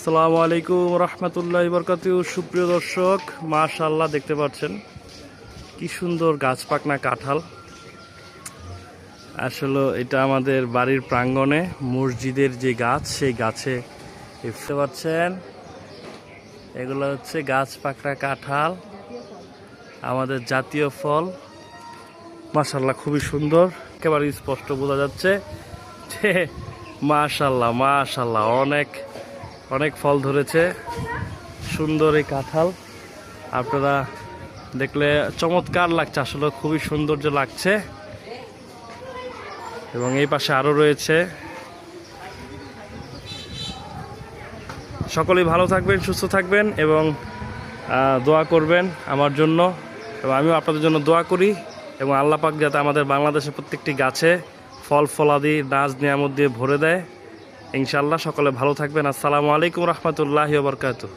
আসসালামু আলাইকুম রহমতুল্লাহি বরকাতুহু। সুপ্রিয় দর্শক, মাশাআল্লাহ দেখতে পাচ্ছেন কি সুন্দর গাছ পাকনা কাঁঠাল। আসলে এটা আমাদের বাড়ির প্রাঙ্গণে মসজিদের যে গাছ, সেই গাছে দেখতে পাচ্ছেন এগুলো হচ্ছে গাছ পাকনা কাঁঠাল, আমাদের জাতীয় ফল। মাশাআল্লাহ খুবই সুন্দর, একেবারে স্পষ্ট বোঝা যাচ্ছে যে মাশাআল্লাহ মাশাআল্লাহ অনেক অনেক ফল ধরেছে। সুন্দর এই কাঁঠাল আপনারা দেখলে চমৎকার লাগছে, আসলে খুবই সৌন্দর্য লাগছে। এবং এই পাশে আরও রয়েছে। সকলেই ভালো থাকবেন, সুস্থ থাকবেন এবং দোয়া করবেন আমার জন্য, এবং আমিও আপনাদের জন্য দোয়া করি। এবং আল্লাহ পাক যাতে আমাদের বাংলাদেশের প্রত্যেকটি গাছে ফল ফলাদি নাজ নিয়ামত দিয়ে ভরে দেয় ইনশাআল্লাহ। সকলে ভালো থাকবেন। আসসালামু আলাইকুম রহমতুল্লাহি ওয়া বারাকাতুহু।